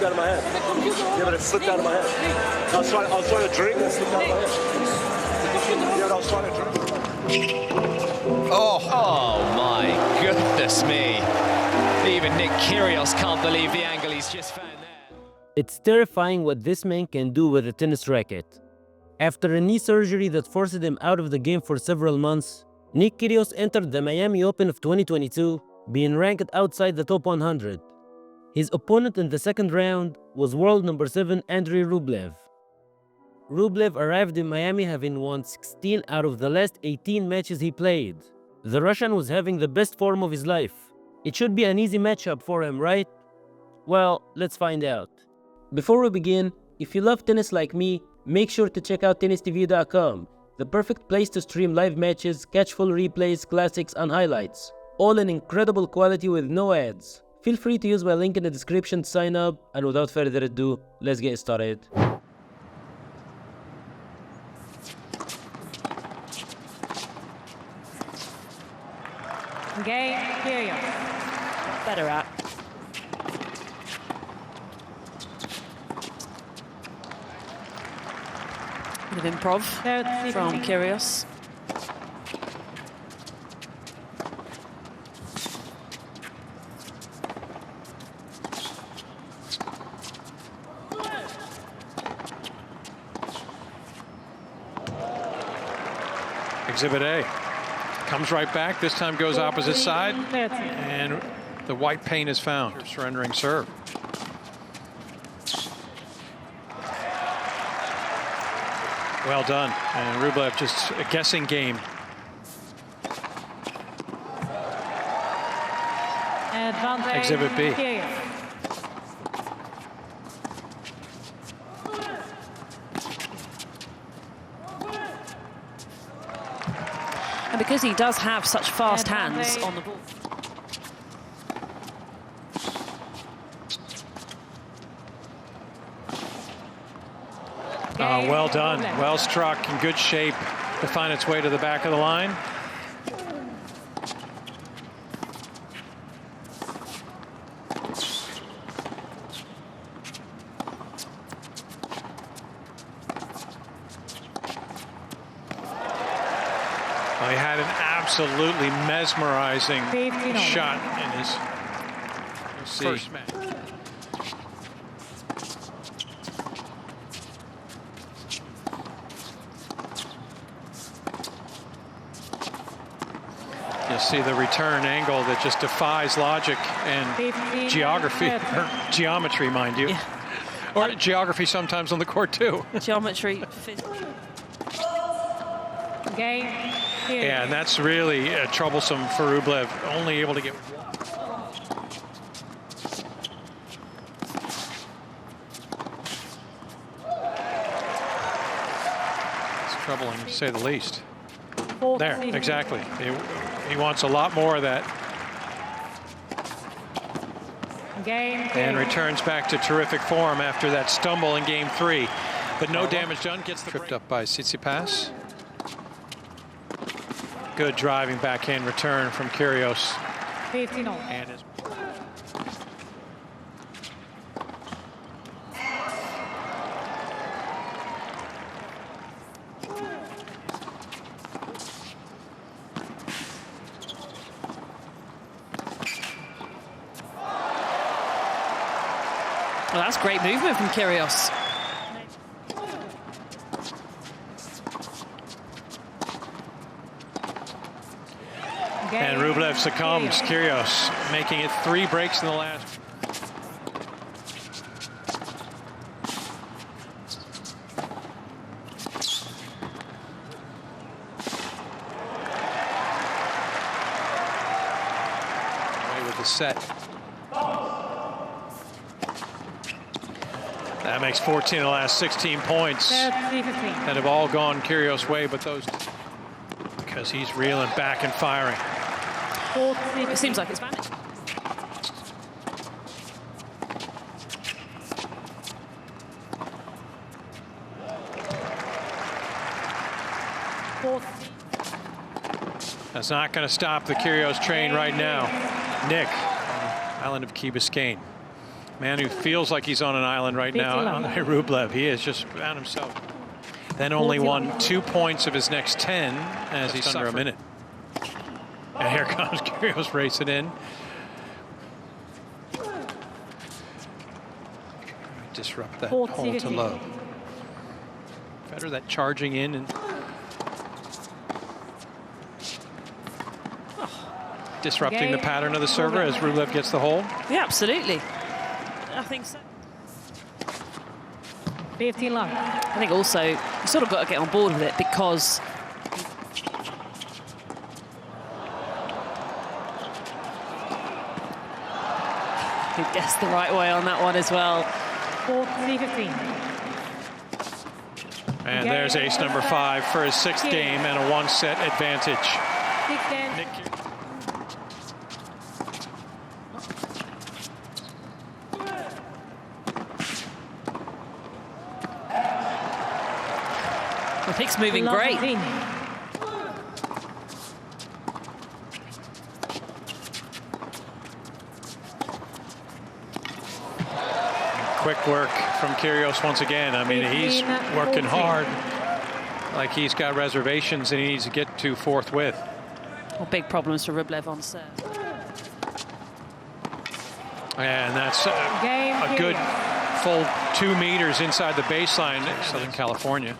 slipped out of my hand. Yeah, but it slipped out of my hand. I was trying to drink and it slipped out of my hand. Yeah, but I was trying to drink. Oh my goodness me. Even Nick Kyrgios can't believe the angle he's just found there. It's terrifying what this man can do with a tennis racket. After a knee surgery that forced him out of the game for several months, Nick Kyrgios entered the Miami Open of 2022, being ranked outside the top 100. His opponent in the second round was world number 7 Andrey Rublev. Rublev arrived in Miami having won 16 out of the last 18 matches he played. The Russian was having the best form of his life. It should be an easy matchup for him, right? Well, let's find out. Before we begin, if you love tennis like me, make sure to check out tennistv.com, the perfect place to stream live matches, catch full replays, classics, and highlights, all in incredible quality with no ads. Feel free to use my link in the description to sign up, and without further ado, let's get started. Game, Kyrgios. Better at. Bit of improv from Kyrgios. Exhibit A. Comes right back, this time goes opposite side, and the white paint is found. Surrendering serve. Well done, and Rublev just a guessing game. Exhibit B. And because he does have such fast hands on the ball. Well done, well struck, in good shape to find its way to the back of the line. Well, he had an absolutely mesmerizing shot in his first match. You see the return angle that just defies logic and geography, or geometry, mind you. Yeah. Or geography sometimes on the court, too. Geometry. Game. Yeah, and that's really troublesome for Rublev, only able to get one. It's troubling, to say the least. There, exactly. He wants a lot more of that. Game. And returns back to terrific form after that stumble in game 3. But no damage done, gets tripped up by Tsitsipas. Good driving backhand return from Kyrgios. 15-0. And his Well, that's great movement from Kyrgios. And Rublev succumbs. Kyrgios making it 3 breaks in the last. Away with the set. That makes 14 of the last 16 points that have all gone Kyrgios' way, but those because he's reeling back and firing. It seems like it's managed. That's not going to stop the Kyrgios train right now. Nick, island of Key Biscayne. Man who feels like he's on an island right now, Andrey Rublev. He has just found himself. Then only won 2 points of his next 10 as he's under a minute. And here comes Kyrgios racing in. Disrupt that hole to low. Federer that charging in and disrupting the pattern of the server as Rublev gets the hole. Yeah, absolutely. I think so. 15 love. I think also you sort of got to get on board with it because he guessed the right way on that one as well. 40-15. And there's ace number 5 for his 6th game and a 1-set advantage. Nick I think it's moving great. Quick work from Kyrgios once again. I mean, he's working hard, like he's got reservations and he needs to get to forthwith. Well, big problems for Rublev on serve. And that's a good full 2 meters inside the baseline in Southern California.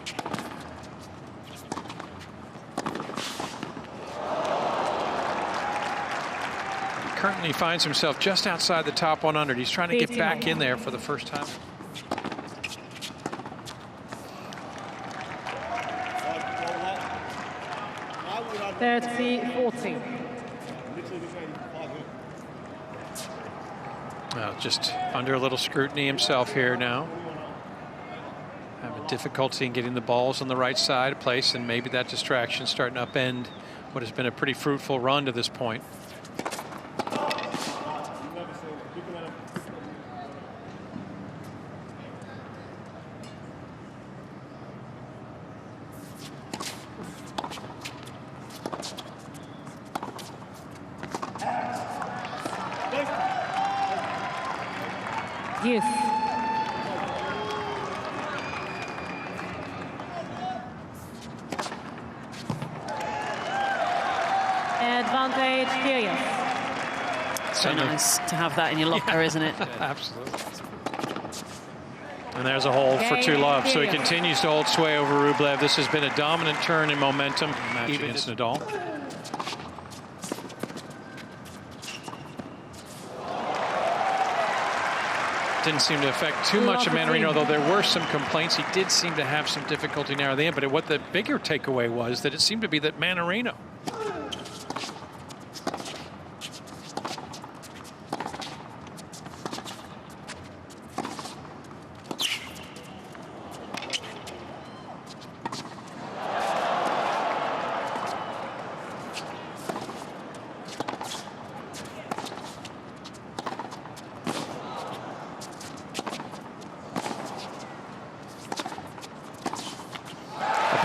Currently finds himself just outside the top 100. He's trying to get back in there for the first time. Just under a little scrutiny himself here now. Having difficulty in getting the balls on the right side of place, and maybe that distraction starting to upend what has been a pretty fruitful run to this point. Yes. Advantage, Kyrgios. So nice to have that in your locker, isn't it? Absolutely. And there's a hole for 2 love. So he continues to hold sway over Rublev. This has been a dominant turn in momentum even against Nadal. Didn't seem to affect too much of Mannarino, though there were some complaints. He did seem to have some difficulty near the end, but what the bigger takeaway was that it seemed to be that Mannarino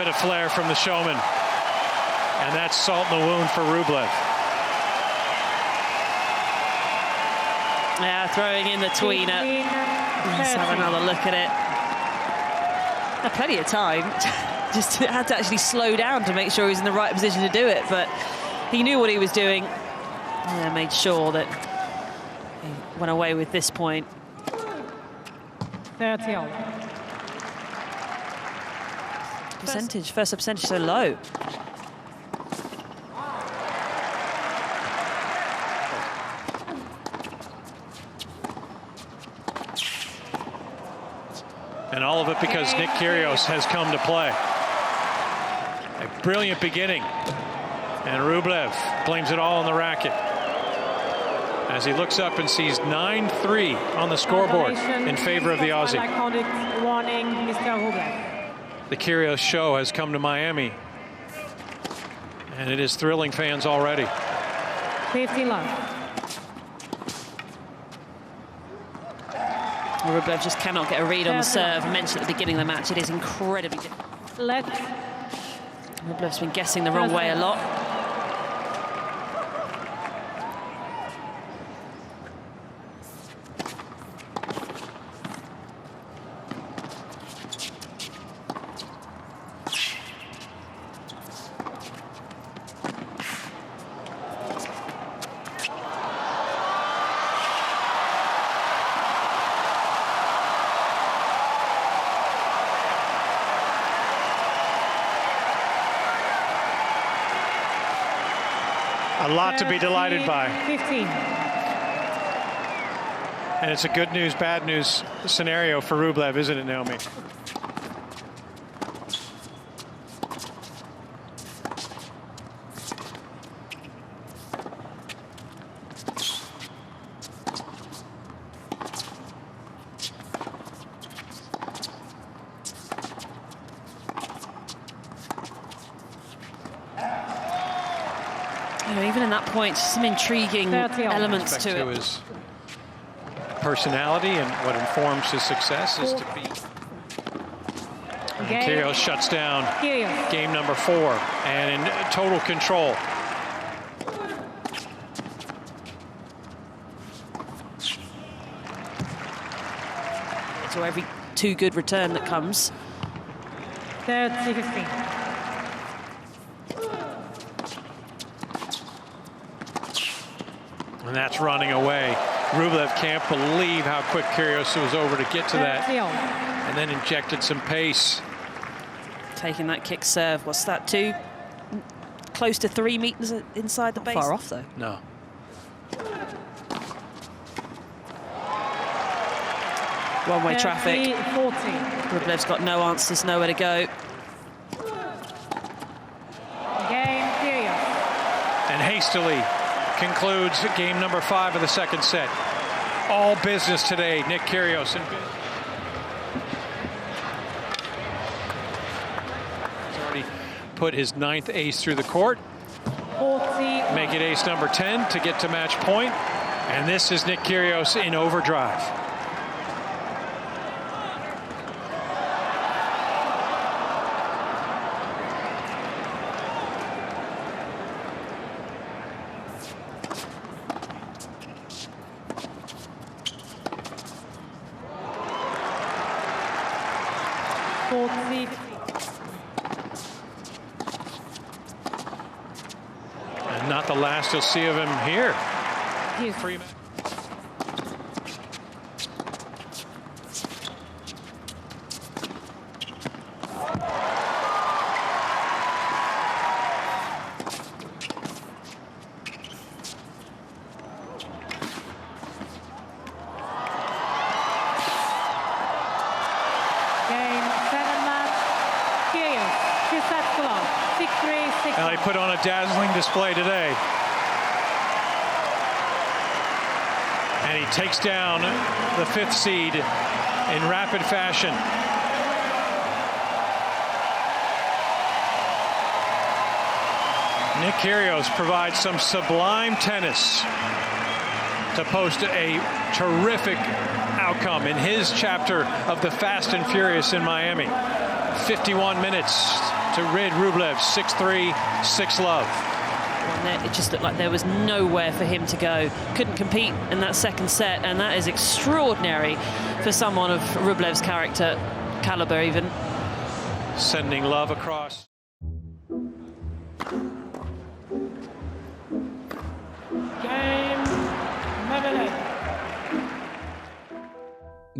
bit of flair from the showman. And that's salt in the wound for Rublev. Yeah, throwing in the tweener. Let's have another look at it. Had plenty of time. Just had to actually slow down to make sure he was in the right position to do it. But he knew what he was doing. Yeah, made sure that he went away with this point. 30-all. First percentage so low. And all of it because Nick Kyrgios has come to play. A brilliant beginning. And Rublev blames it all on the racket as he looks up and sees 9-3 on the scoreboard in favor of the Aussie. Warning, Mr. Rublev. The Kyrgios show has come to Miami, and it is thrilling fans already. 15 love. Rublev just cannot get a read on the serve. I mentioned at the beginning of the match, it is incredibly difficult. Rublev's been guessing the wrong way a lot. A lot to be delighted by. 15. And it's a good news, bad news scenario for Rublev, isn't it, Naomi? Even in that point, some intriguing 30 on. elements Respect to to it. his personality and what informs his success is to be. Kyrgios shuts down Kyrgios. game number 4 and in total control. So every too good return that comes. 30-15. And that's running away. Rublev can't believe how quick Kyrgios was over to get to that. 30 on. And then injected some pace. Taking that kick serve. What's that, 2? Close to 3 meters inside the base. Far off, though. No. One-way traffic. 40. Rublev's got no answers, nowhere to go. Game Kyrgios. And hastily concludes game number 5 of the second set. All business today, Nick Kyrgios. He's already put his 9th ace through the court. 40. Make it ace number 10 to get to match point. And this is Nick Kyrgios in overdrive. And not the last you'll see of him here. Free match. Well, he put on a dazzling display today. And he takes down the 5th seed in rapid fashion. Nick Kyrgios provides some sublime tennis to post a terrific outcome in his chapter of the Fast and Furious in Miami. 51 minutes to rid Rublev 6-3, 6-love. It just looked like there was nowhere for him to go. Couldn't compete in that second set, and that is extraordinary for someone of Rublev's character, caliber even. Sending love across.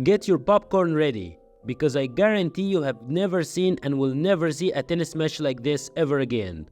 Get your popcorn ready, because I guarantee you have never seen and will never see a tennis match like this ever again.